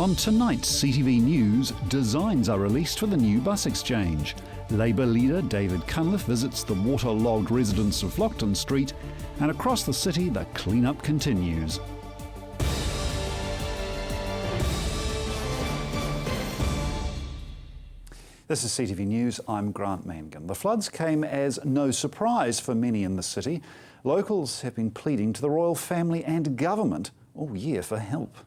On tonight's CTV News, designs are released for the new bus exchange. Labour leader David Cunliffe visits the waterlogged residents of Lyttelton Street, and across the city the clean-up continues. This is CTV News, I'm Grant Mangan. The floods came as no surprise for many in the city. Locals have been pleading to the royal family and government all year for help.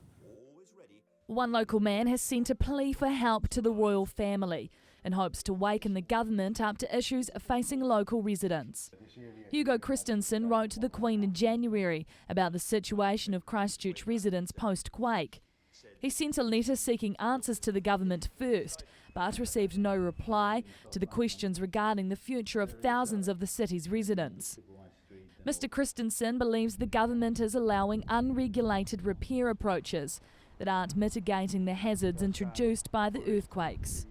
One local man has sent a plea for help to the royal family in hopes to waken the government up to issues facing local residents. Hugo Christensen wrote to the Queen in January about the situation of Christchurch residents post-quake. He sent a letter seeking answers to the government first, but received no reply to the questions regarding the future of thousands of the city's residents. Mr Christensen believes the government is allowing unregulated repair approaches that aren't mitigating the hazards introduced by the earthquakes.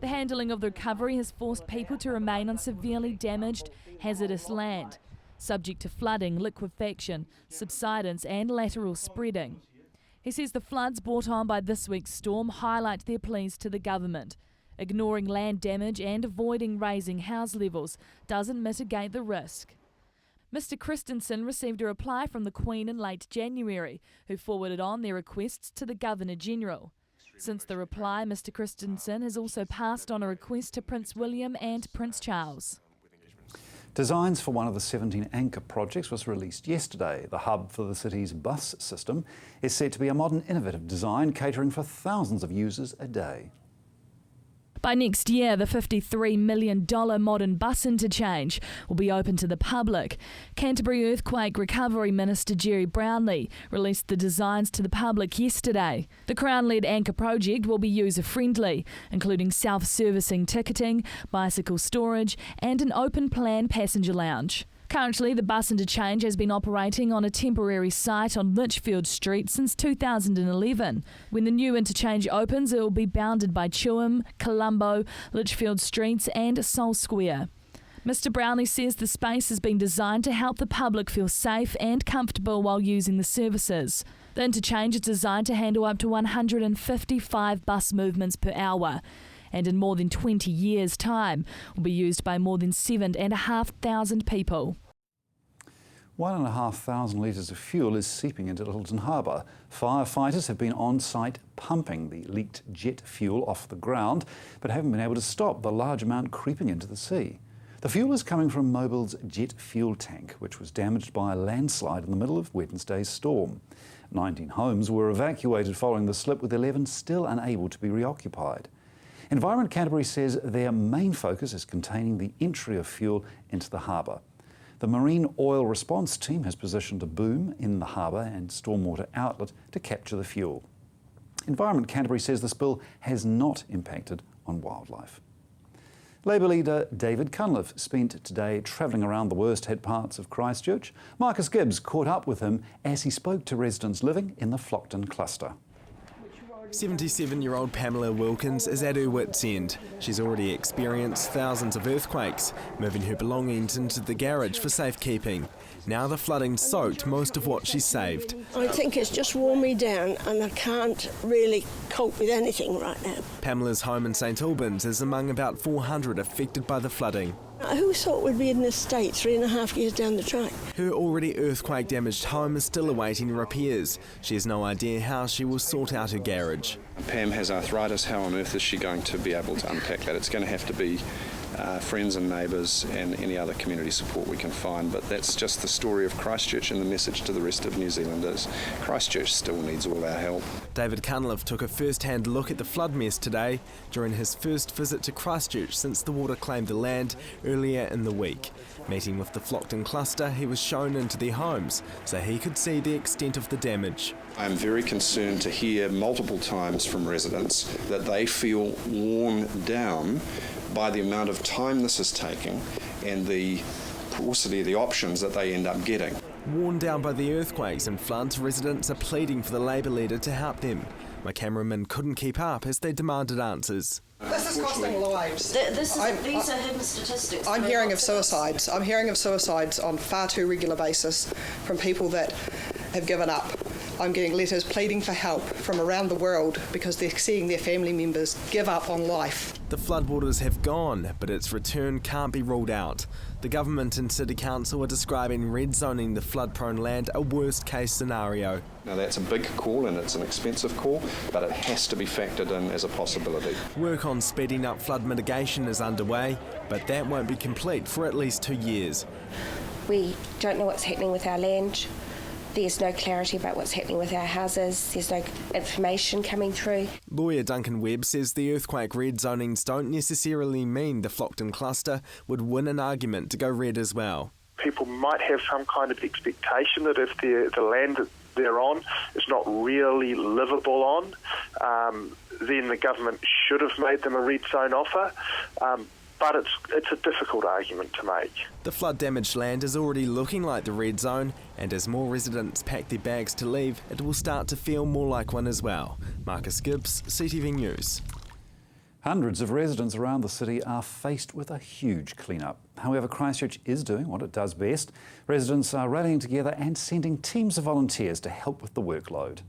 The handling of the recovery has forced people to remain on severely damaged, hazardous land, subject to flooding, liquefaction, subsidence and lateral spreading. He says the floods brought on by this week's storm highlight their pleas to the government. Ignoring land damage and avoiding raising house levels doesn't mitigate the risk. Mr Christensen received a reply from the Queen in late January, who forwarded on their requests to the Governor-General. Since the reply, Mr Christensen has also passed on a request to Prince William and Prince Charles. Designs for one of the 17 anchor projects was released yesterday. The hub for the city's bus system is set to be a modern, innovative design catering for thousands of users a day. By next year, the $53 million modern bus interchange will be open to the public. Canterbury Earthquake Recovery Minister Jerry Brownlee released the designs to the public yesterday. The Crown-led anchor project will be user-friendly, including self-servicing ticketing, bicycle storage and an open-plan passenger lounge. Currently, the bus interchange has been operating on a temporary site on Lichfield Street since 2011. When the new interchange opens, it will be bounded by Chewham, Colombo, Lichfield Streets and Sol Square. Mr Brownlee says the space has been designed to help the public feel safe and comfortable while using the services. The interchange is designed to handle up to 155 bus movements per hour, and in more than 20 years' time will be used by more than 7,500 people. 1,500 litres of fuel is seeping into Lyttelton Harbour. Firefighters have been on site pumping the leaked jet fuel off the ground, but haven't been able to stop the large amount creeping into the sea. The fuel is coming from Mobil's jet fuel tank, which was damaged by a landslide in the middle of Wednesday's storm. 19 homes were evacuated following the slip, with 11 still unable to be reoccupied. Environment Canterbury says their main focus is containing the entry of fuel into the harbour. The Marine Oil Response Team has positioned a boom in the harbour and stormwater outlet to capture the fuel. Environment Canterbury says the spill has not impacted on wildlife. Labour leader David Cunliffe spent today travelling around the worst-hit parts of Christchurch. Marcus Gibbs caught up with him as he spoke to residents living in the Lyttelton cluster. 77-year-old Pamela Wilkins is at her wit's end. She's already experienced thousands of earthquakes, moving her belongings into the garage for safekeeping. Now the flooding soaked most of what she saved. I think it's just worn me down and I can't really cope with anything right now. Pamela's home in St Albans is among about 400 affected by the flooding. Who thought we'd be in this state 3.5 years down the track? Her already earthquake-damaged home is still awaiting repairs. She has no idea how she will sort out her garage. Pam has arthritis. How on earth is she going to be able to unpack that? It's going to have to be friends and neighbours and any other community support we can find. But that's just the story of Christchurch, and the message to the rest of New Zealand is Christchurch still needs all our help. David Cunliffe took a first-hand look at the flood mess today during his first visit to Christchurch since the water claimed the land earlier in the week. Meeting with the Lyttelton cluster, he was shown into their homes so he could see the extent of the damage. I'm very concerned to hear multiple times from residents that they feel worn down by the amount of time this is taking and the paucity of the options that they end up getting. Worn down by the earthquakes and floods, residents are pleading for the Labour leader to help them. My cameraman couldn't keep up as they demanded answers. This is costing lives. These are hidden statistics. I'm hearing of suicides. I'm hearing of suicides on far too regular basis from people that have given up. I'm getting letters pleading for help from around the world because they're seeing their family members give up on life. The floodwaters have gone, but its return can't be ruled out. The government and City Council are describing red zoning the flood-prone land a worst-case scenario. Now that's a big call and it's an expensive call, but it has to be factored in as a possibility. Work on speeding up flood mitigation is underway, but that won't be complete for at least 2 years. We don't know what's happening with our land. There's no clarity about what's happening with our houses. There's no information coming through. Lawyer Duncan Webb says the earthquake red zonings don't necessarily mean the Flockton cluster would win an argument to go red as well. People might have some kind of expectation that if the land that they're on is not really livable on, then the government should have made them a red zone offer. But it's a difficult argument to make. The flood-damaged land is already looking like the red zone, and as more residents pack their bags to leave, it will start to feel more like one as well. Marcus Gibbs, CTV News. Hundreds of residents around the city are faced with a huge clean-up. However, Christchurch is doing what it does best. Residents are rallying together and sending teams of volunteers to help with the workload.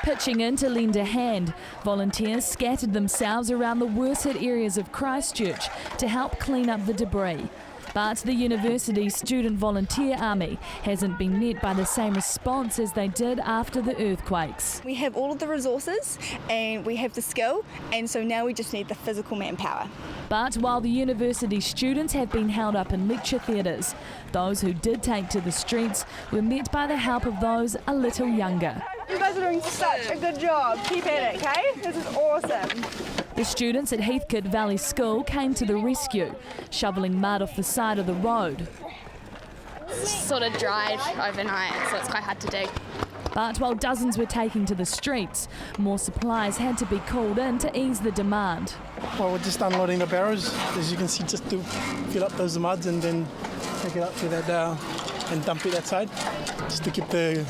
Pitching in to lend a hand, volunteers scattered themselves around the worst-hit areas of Christchurch to help clean up the debris. But the university's student volunteer army hasn't been met by the same response as they did after the earthquakes. We have all of the resources and we have the skill, and so now we just need the physical manpower. But while the university students have been held up in lecture theatres, those who did take to the streets were met by the help of those a little younger. You guys are doing such a good job. Keep at it, okay? This is awesome. The students at Heathcote Valley School came to the rescue, shoveling mud off the side of the road. It's sort of dried overnight, so it's quite hard to dig. But while dozens were taking to the streets, more supplies had to be called in to ease the demand. Well, we're just unloading the barrows, as you can see, just to fill up those muds and then take it up to that and dump it that side, just to keep the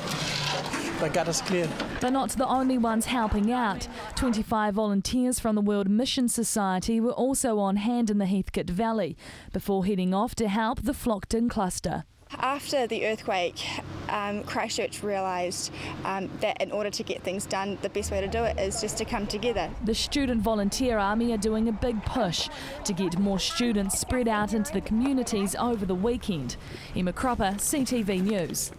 gutters clear. They're not the only ones helping out. 25 volunteers from the World Mission Society were also on hand in the Heathcote Valley before heading off to help the Flockton cluster. After the earthquake, Christchurch realised that in order to get things done, the best way to do it is just to come together. The student volunteer army are doing a big push to get more students spread out into the communities over the weekend. Emma Cropper, CTV News.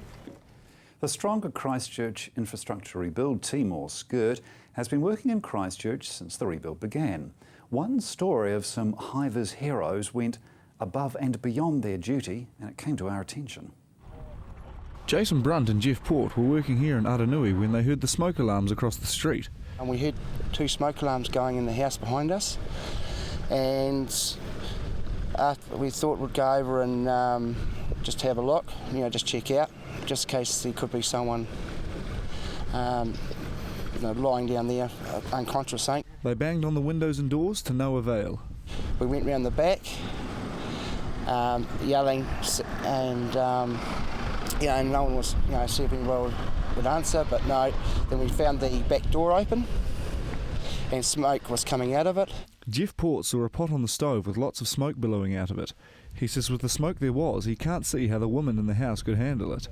The Stronger Christchurch Infrastructure Rebuild team, or SCIRT, has been working in Christchurch since the rebuild began. One story of some high-vis heroes went above and beyond their duty, and it came to our attention. Jason Brunt and Jeff Port were working here in Aranui when they heard the smoke alarms across the street. And we heard 2 smoke alarms going in the house behind us, and we thought we'd go over and just have a look, just check out, just in case there could be someone lying down there unconscious. They banged on the windows and doors to no avail. We went round the back, yelling, and no one was seeing well would answer, but no. Then we found the back door open and smoke was coming out of it. Jeff Port saw a pot on the stove with lots of smoke billowing out of it. He says with the smoke there was, he can't see how the woman in the house could handle it.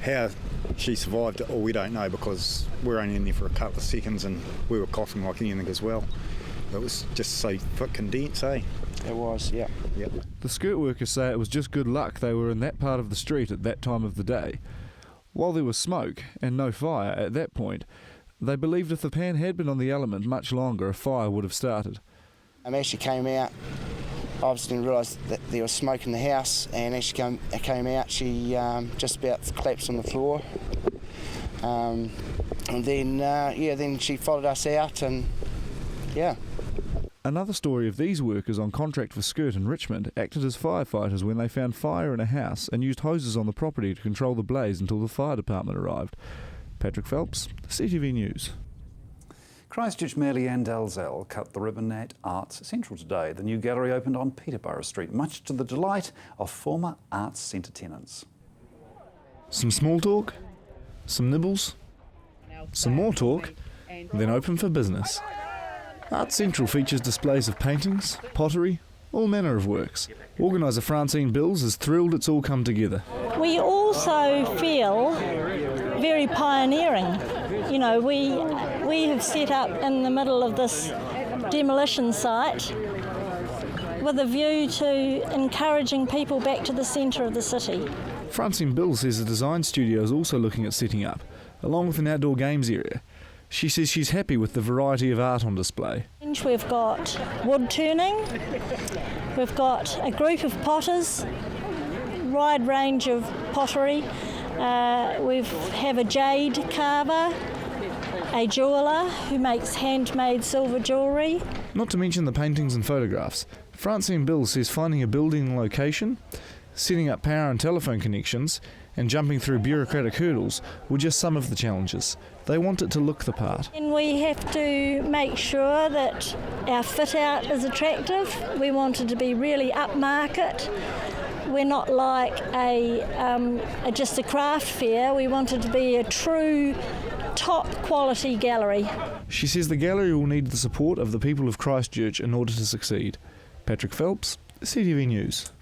How she survived, we don't know, because we're only in there for a couple of seconds and we were coughing like anything as well. It was just so condensed, eh? It was, yeah. Yep. The SCIRT workers say it was just good luck they were in that part of the street at that time of the day. While there was smoke and no fire at that point, they believed if the pan had been on the element much longer, a fire would have started. As she came out, obviously didn't realise that there was smoke in the house, and as she came out, she just about collapsed on the floor. And then she followed us out, and yeah. Another story of these workers on contract for SCIRT in Richmond acted as firefighters when they found fire in a house and used hoses on the property to control the blaze until the fire department arrived. Patrick Phelps, CTV News. Christchurch Mayor Leanne Dalzell cut the ribbon at Arts Central today. The new gallery opened on Peterborough Street, much to the delight of former Arts Centre tenants. Some small talk, some nibbles, some more talk, then open for business. Arts Central features displays of paintings, pottery, all manner of works. Organiser Francine Bills is thrilled it's all come together. We also feel very pioneering. You know, we have set up in the middle of this demolition site with a view to encouraging people back to the centre of the city. Francine Bill says the design studio is also looking at setting up, along with an outdoor games area. She says she's happy with the variety of art on display. We've got wood turning, we've got a group of potters, wide range of pottery. We have a jade carver, a jeweller who makes handmade silver jewellery. Not to mention the paintings and photographs. Francine Bill says finding a building location, setting up power and telephone connections, and jumping through bureaucratic hurdles were just some of the challenges. They want it to look the part. And we have to make sure that our fit out is attractive. We want it to be really upmarket. We're not like just a craft fair. We want it to be a true top quality gallery. She says the gallery will need the support of the people of Christchurch in order to succeed. Patrick Phelps, CTV News.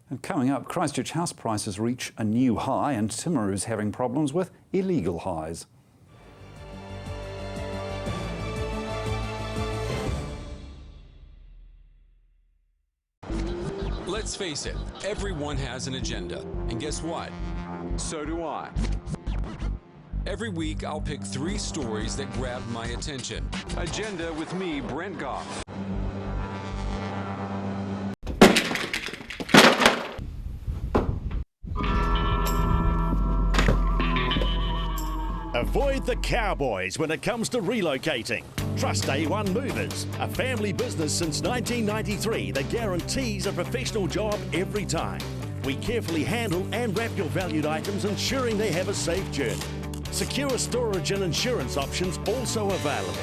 And coming up, Christchurch house prices reach a new high and Timaru's having problems with illegal highs. Let's face it, everyone has an agenda. And guess what? So do I. Every week, I'll pick 3 stories that grab my attention. Agenda with me, Brent Goff. Avoid the cowboys when it comes to relocating. Trust A1 Movers, a family business since 1993 that guarantees a professional job every time. We carefully handle and wrap your valued items, ensuring they have a safe journey. Secure storage and insurance options also available.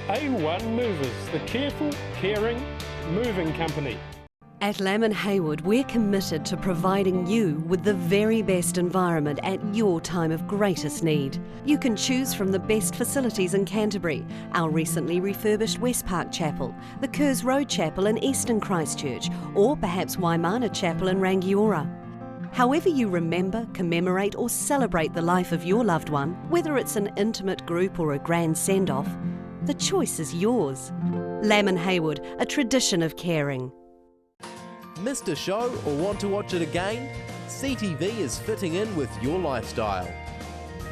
A1 Movers, the careful, caring, moving company. At Lamb & Haywood, we're committed to providing you with the very best environment at your time of greatest need. You can choose from the best facilities in Canterbury, our recently refurbished West Park Chapel, the Kerrs Road Chapel in Eastern Christchurch, or perhaps Waimana Chapel in Rangiora. However you remember, commemorate or celebrate the life of your loved one, whether it's an intimate group or a grand send-off, the choice is yours. Lamb & Haywood, a tradition of caring. Missed a show or want to watch it again? CTV is fitting in with your lifestyle.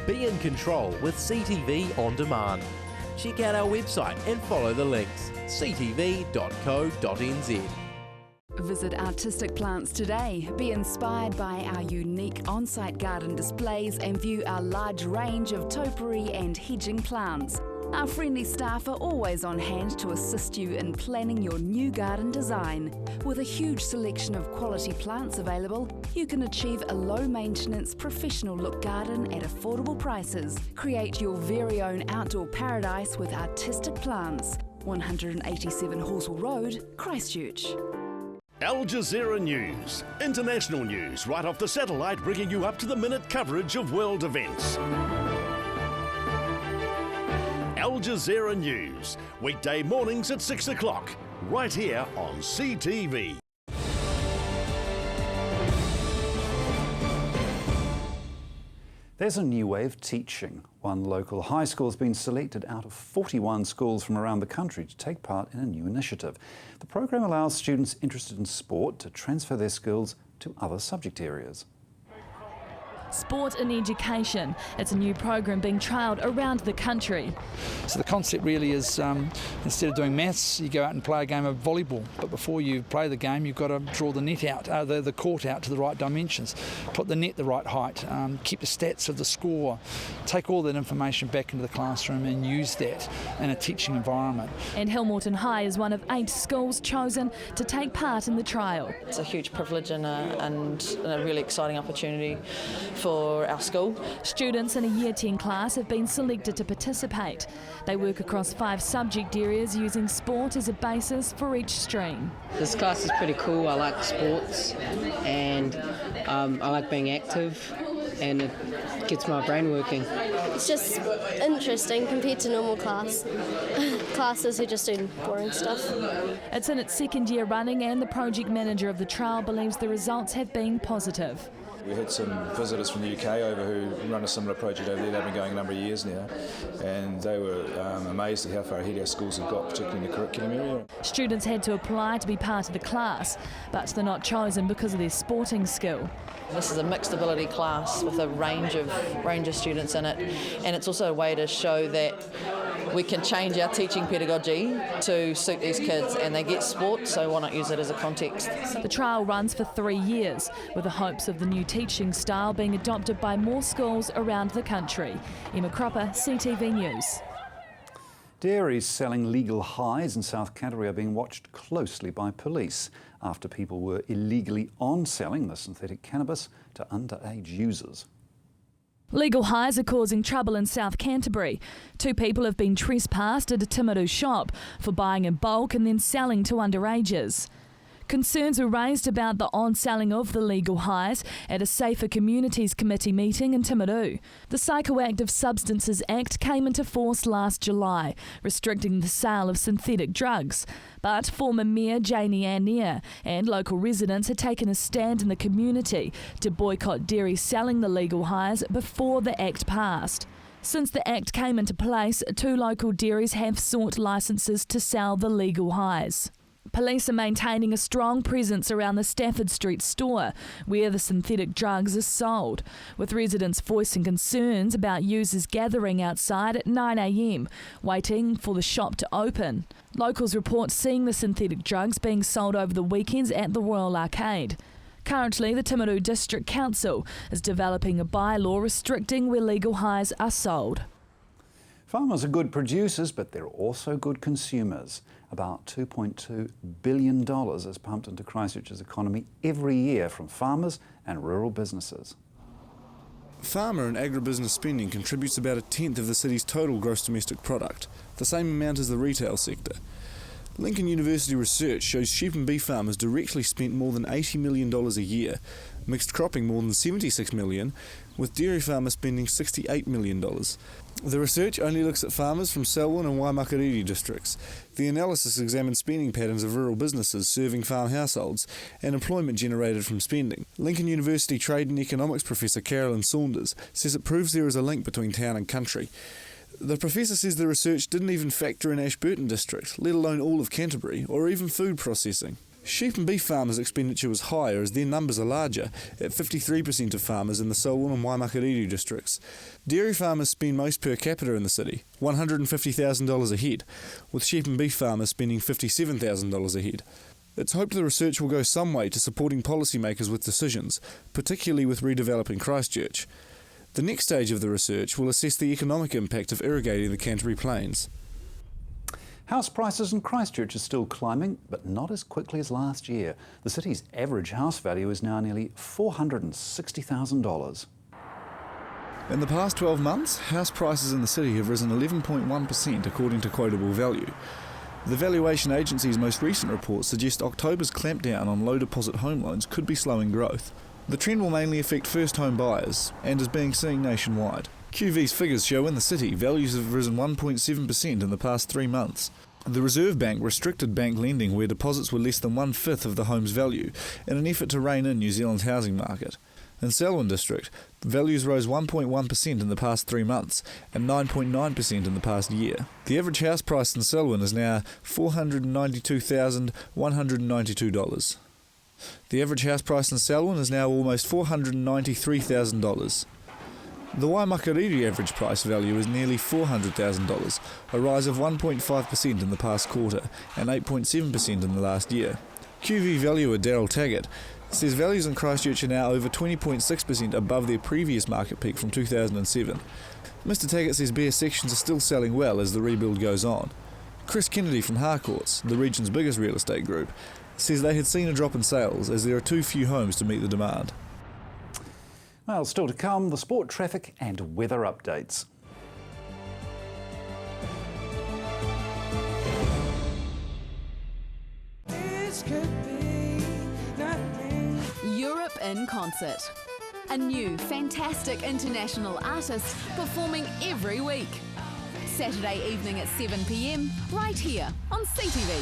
Be in control with CTV On Demand. Check out our website and follow the links. ctv.co.nz. Visit Artistic Plants today. Be inspired by our unique on-site garden displays and view our large range of topiary and hedging plants. Our friendly staff are always on hand to assist you in planning your new garden design. With a huge selection of quality plants available, you can achieve a low-maintenance, professional-look garden at affordable prices. Create your very own outdoor paradise with Artistic Plants. 187 Horsell Road, Christchurch. Al Jazeera News. International news right off the satellite, bringing you up-to-the-minute coverage of world events. Al Jazeera News, weekday mornings at 6 o'clock, right here on CTV. There's a new way of teaching. One local high school has been selected out of 41 schools from around the country to take part in a new initiative. The program allows students interested in sport to transfer their skills to other subject areas. Sport and Education. It's a new program being trialled around the country. So the concept really is instead of doing maths, you go out and play a game of volleyball. But before you play the game, you've got to draw the net out, the court out to the right dimensions, put the net the right height, keep the stats of the score, take all that information back into the classroom and use that in a teaching environment. And Hillmorton High is one of 8 schools chosen to take part in the trial. It's a huge privilege and a really exciting opportunity for our school. Students in a Year 10 class have been selected to participate. They work across 5 subject areas using sport as a basis for each stream. This class is pretty cool. I like sports and I like being active and it gets my brain working. It's just interesting compared to normal classes who just do boring stuff. It's in its 2nd year running and the project manager of the trial believes the results have been positive. We had some visitors from the UK over who run a similar project over there. They've been going a number of years now, and they were amazed at how far ahead our schools have got, particularly in the curriculum area. Students had to apply to be part of the class, but they're not chosen because of their sporting skill. This is a mixed ability class with a range of students in it, and it's also a way to show that we can change our teaching pedagogy to suit these kids, and they get sport, so why not use it as a context? The trial runs for 3 years, with the hopes of the new teaching style being adopted by more schools around the country. Emma Cropper, CTV News. Dairies selling legal highs in South Canterbury are being watched closely by police after people were illegally on-selling the synthetic cannabis to underage users. Legal highs are causing trouble in South Canterbury. 2 people have been trespassed at a Timaru shop for buying in bulk and then selling to underages. Concerns were raised about the on-selling of the legal highs at a Safer Communities Committee meeting in Timaru. The Psychoactive Substances Act came into force last July, restricting the sale of synthetic drugs. But former Mayor Janie Annear and local residents had taken a stand in the community to boycott dairy selling the legal highs before the Act passed. Since the Act came into place, 2 local dairies have sought licences to sell the legal highs. Police are maintaining a strong presence around the Stafford Street store, where the synthetic drugs are sold, with residents voicing concerns about users gathering outside at 9 a.m, waiting for the shop to open. Locals report seeing the synthetic drugs being sold over the weekends at the Royal Arcade. Currently, the Timaru District Council is developing a bylaw restricting where legal highs are sold. Farmers are good producers, but they're also good consumers. About $2.2 billion is pumped into Christchurch's economy every year from farmers and rural businesses. Farmer and agribusiness spending contributes about 1/10 of the city's total gross domestic product, the same amount as the retail sector. Lincoln University research shows sheep and beef farmers directly spent more than $80 million a year, mixed cropping more than $76 million, with dairy farmers spending $68 million. The research only looks at farmers from Selwyn and Waimakariri districts. The analysis examines spending patterns of rural businesses serving farm households and employment generated from spending. Lincoln University Trade and Economics professor Carolyn Saunders says it proves there is a link between town and country. The professor says the research didn't even factor in Ashburton district, let alone all of Canterbury, or even food processing. Sheep and beef farmers' expenditure was higher as their numbers are larger, at 53% of farmers in the Selwyn and Waimakariri districts. Dairy farmers spend most per capita in the city, $150,000 a head, with sheep and beef farmers spending $57,000 a head. It's hoped the research will go some way to supporting policymakers with decisions, particularly with redeveloping Christchurch. The next stage of the research will assess the economic impact of irrigating the Canterbury Plains. House prices in Christchurch are still climbing, but not as quickly as last year. The city's average house value is now nearly $460,000. In the past 12 months, house prices in the city have risen 11.1% according to quotable value. The valuation agency's most recent report suggests October's clampdown on low deposit home loans could be slowing growth. The trend will mainly affect first home buyers and is being seen nationwide. QV's figures show in the city values have risen 1.7% in the past 3 months. The Reserve Bank restricted bank lending where deposits were less than 1/5 of the home's value in an effort to rein in New Zealand's housing market. In Selwyn District, values rose 1.1% in the past 3 months and 9.9% in the past year. The average house price in Selwyn is now $492,192. The average house price in Selwyn is now almost $493,000. The Waimakariri average price value is nearly $400,000, a rise of 1.5% in the past quarter and 8.7% in the last year. QV valuer Daryl Taggart says values in Christchurch are now over 20.6% above their previous market peak from 2007. Mr Taggart says bare sections are still selling well as the rebuild goes on. Chris Kennedy from Harcourts, the region's biggest real estate group, says they had seen a drop in sales as there are too few homes to meet the demand. Well, still to come, the sport, traffic and weather updates. Europe in concert. A new, fantastic international artist performing every week. Saturday evening at 7 p.m, right here on CTV.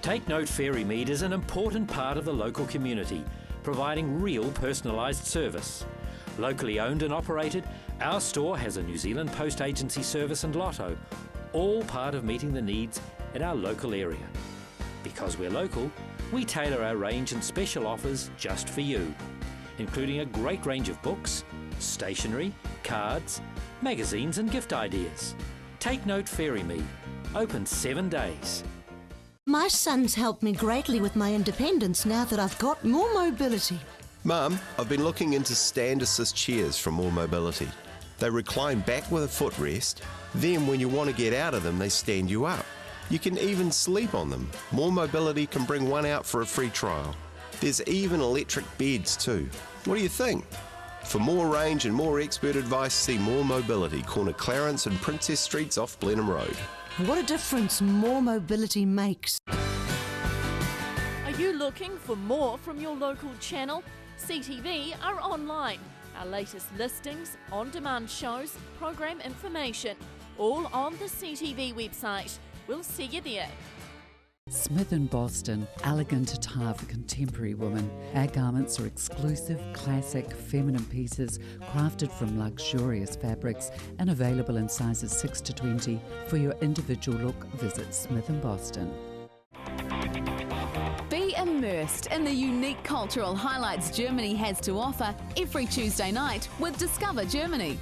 Take note, Fairymead is an important part of the local community. providing real personalised service. Locally owned and operated, our store has a New Zealand Post Agency service and lotto, all part of meeting the needs in our local area. Because we're local, we tailor our range and special offers just for you, including a great range of books, stationery, cards, magazines and gift ideas. Take note Ferry Me, open 7 days. My son's helped me greatly with my independence now that I've got more mobility. Mum, I've been looking into stand assist chairs from More Mobility. They recline back with a footrest, then when you want to get out of them, they stand you up. You can even sleep on them. More Mobility can bring one out for a free trial. There's even electric beds too. What do you think? For more range and more expert advice, see More Mobility, corner Clarence and Princess Streets off Blenheim Road. What a difference more mobility makes. Are you looking for more from your local channel? CTV are online. Our latest listings, on-demand shows, program information, all on the CTV website. We'll see you there. Smith & Boston, elegant attire for contemporary women. Our garments are exclusive, classic, feminine pieces crafted from luxurious fabrics and available in sizes 6 to 20. For your individual look, visit Smith & Boston. Be immersed in the unique cultural highlights Germany has to offer every Tuesday night with Discover Germany.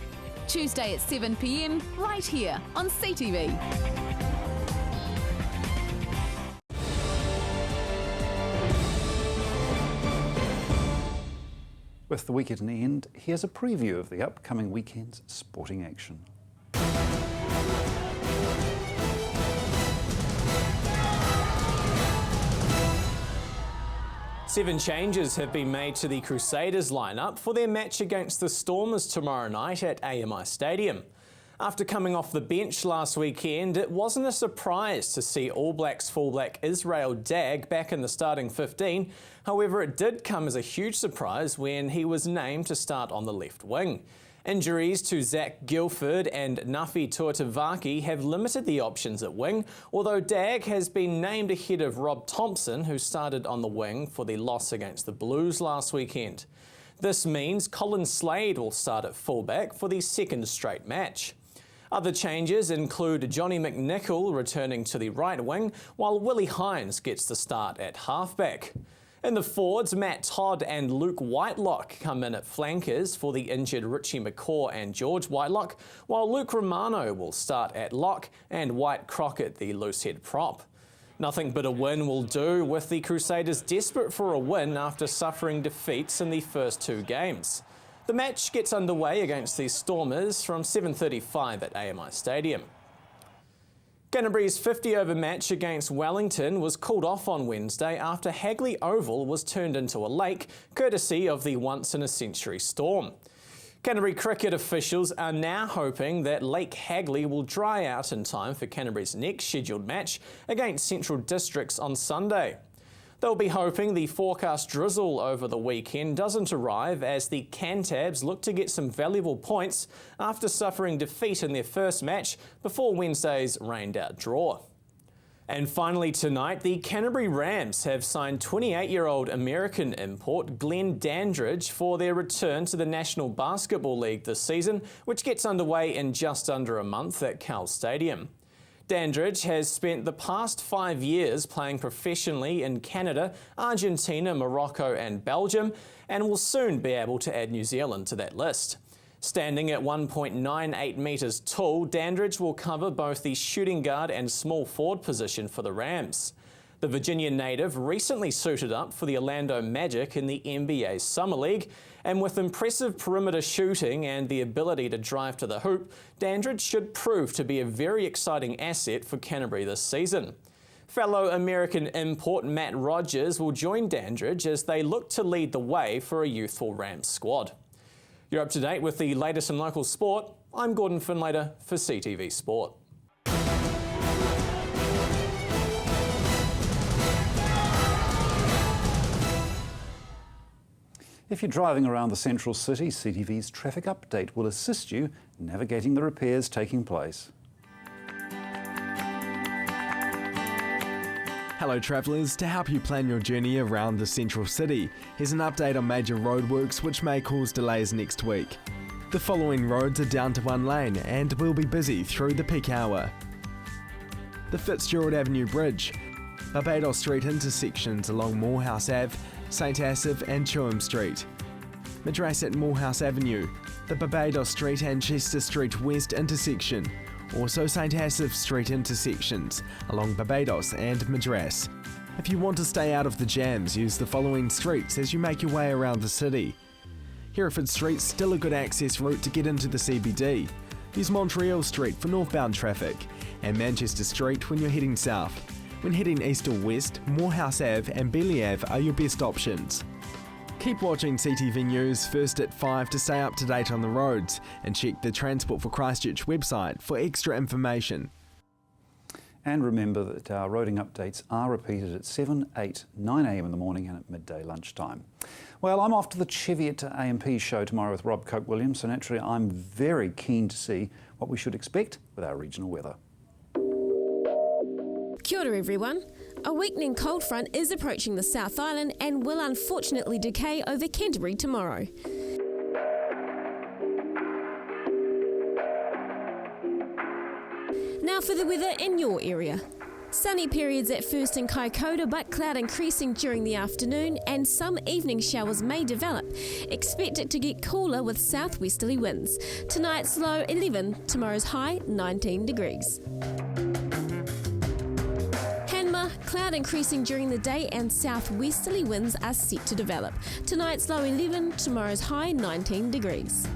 Tuesday at 7 p.m, right here on CTV. With the weekend in the end, here's a preview of the upcoming weekend's sporting action. 7 changes have been made to the Crusaders lineup for their match against the Stormers tomorrow night at AMI Stadium. After coming off the bench last weekend, it wasn't a surprise to see All Blacks fullback Israel Dagg back in the starting 15. However, it did come as a huge surprise when he was named to start on the left wing. Injuries to Zach Guilford and Nafi Tuatavaki have limited the options at wing, although Dagg has been named ahead of Rob Thompson, who started on the wing for the loss against the Blues last weekend. This means Colin Slade will start at fullback for the second straight match. Other changes include Johnny McNichol returning to the right wing, while Willie Hines gets the start at halfback. In the forwards, Matt Todd and Luke Whitelock come in at flankers for the injured Richie McCaw and George Whitelock, while Luke Romano will start at lock and White Crockett the loosehead prop. Nothing but a win will do, with the Crusaders desperate for a win after suffering defeats in the first 2 games. The match gets underway against the Stormers from 7:35 at AMI Stadium. Canterbury's 50-over match against Wellington was called off on Wednesday after Hagley Oval was turned into a lake, courtesy of the once-in-a-century storm. Canterbury cricket officials are now hoping that Lake Hagley will dry out in time for Canterbury's next scheduled match against Central Districts on Sunday. They'll be hoping the forecast drizzle over the weekend doesn't arrive as the Cantabs look to get some valuable points after suffering defeat in their first match before Wednesday's rained-out draw. And finally tonight, the Canterbury Rams have signed 28-year-old American import Glenn Dandridge for their return to the National Basketball League this season, which gets underway in just under a month at Cal Stadium. Dandridge has spent the past 5 years playing professionally in Canada, Argentina, Morocco and Belgium, and will soon be able to add New Zealand to that list. Standing at 1.98 metres tall, Dandridge will cover both the shooting guard and small forward position for the Rams. The Virginia native recently suited up for the Orlando Magic in the NBA Summer League, and with impressive perimeter shooting and the ability to drive to the hoop, Dandridge should prove to be a very exciting asset for Canterbury this season. Fellow American import Matt Rogers will join Dandridge as they look to lead the way for a youthful Rams squad. You're up to date with the latest in local sport. I'm Gordon Finlater for CTV Sport. If you're driving around the central city, CTV's traffic update will assist you navigating the repairs taking place. Hello travellers, to help you plan your journey around the central city, here's an update on major roadworks which may cause delays next week. The following roads are down to one lane and will be busy through the peak hour. The Fitzgerald Avenue Bridge, Barbados Street intersections along Morehouse Ave, St Asaph and Chewham Street. Madras at Morehouse Avenue, the Barbados Street and Chester Street West intersection, also St Asaph Street intersections along Barbados and Madras. If you want to stay out of the jams, use the following streets as you make your way around the city. Hereford Street's still a good access route to get into the CBD. Use Montreal Street for northbound traffic, and Manchester Street when you're heading south. When heading east or west, Morehouse Ave and Beeley Ave are your best options. Keep watching CTV News first at 5 to stay up to date on the roads, and check the Transport for Christchurch website for extra information. And remember that our roading updates are repeated at 7, 8, 9 a.m. in the morning and at midday lunchtime. Well, I'm off to the Cheviot AMP show tomorrow with Rob Coke-Williams, so naturally I'm very keen to see what we should expect with our regional weather. Kia ora everyone. A weakening cold front is approaching the South Island and will unfortunately decay over Canterbury tomorrow. Now for the weather in your area. Sunny periods at first in Kaikoura, but cloud increasing during the afternoon and some evening showers may develop. Expect it to get cooler with southwesterly winds. Tonight's low 11, tomorrow's high 19 degrees. Cloud increasing during the day and southwesterly winds are set to develop. Tonight's low 11, tomorrow's high 19 degrees.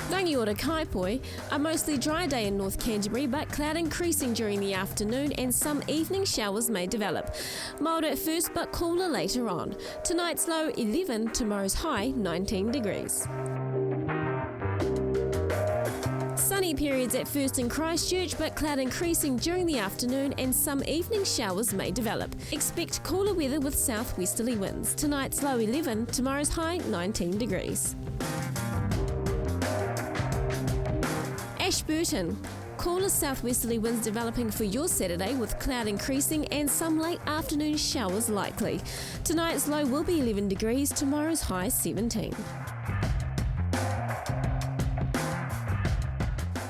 Rangiora Kaipoi, a mostly dry day in North Canterbury, but cloud increasing during the afternoon and some evening showers may develop. Mild at first but cooler later on. Tonight's low 11, tomorrow's high 19 degrees. Sunny periods at first in Christchurch, but cloud increasing during the afternoon and some evening showers may develop. Expect cooler weather with southwesterly winds. Tonight's low 11, tomorrow's high 19 degrees. Ashburton. Cooler southwesterly winds developing for your Saturday with cloud increasing and some late afternoon showers likely. Tonight's low will be 11 degrees, tomorrow's high 17.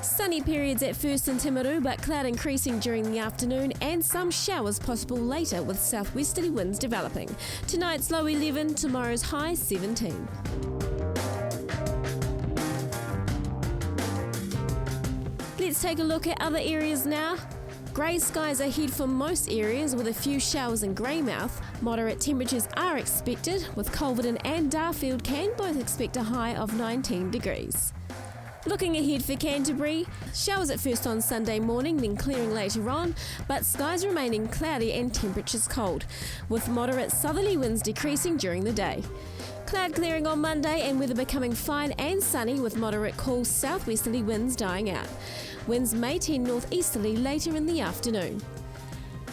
Sunny periods at first in Timaru, but cloud increasing during the afternoon and some showers possible later with southwesterly winds developing. Tonight's low 11, tomorrow's high 17. Let's take a look at other areas now. Grey skies ahead for most areas with a few showers in Greymouth. Moderate temperatures are expected, with Culverden and Darfield can both expect a high of 19 degrees. Looking ahead for Canterbury, showers at first on Sunday morning, then clearing later on, but skies remaining cloudy and temperatures cold, with moderate southerly winds decreasing during the day. Cloud clearing on Monday and weather becoming fine and sunny with moderate cool southwesterly winds dying out. Winds may tend northeasterly later in the afternoon.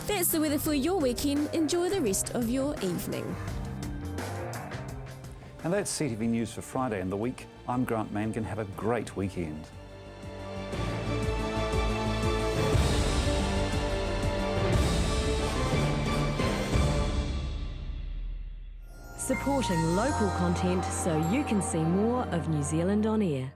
That's the weather for your weekend. Enjoy the rest of your evening. And that's CTV News for Friday and the week. I'm Grant Mangan. Have a great weekend. Supporting local content so you can see more of New Zealand on air.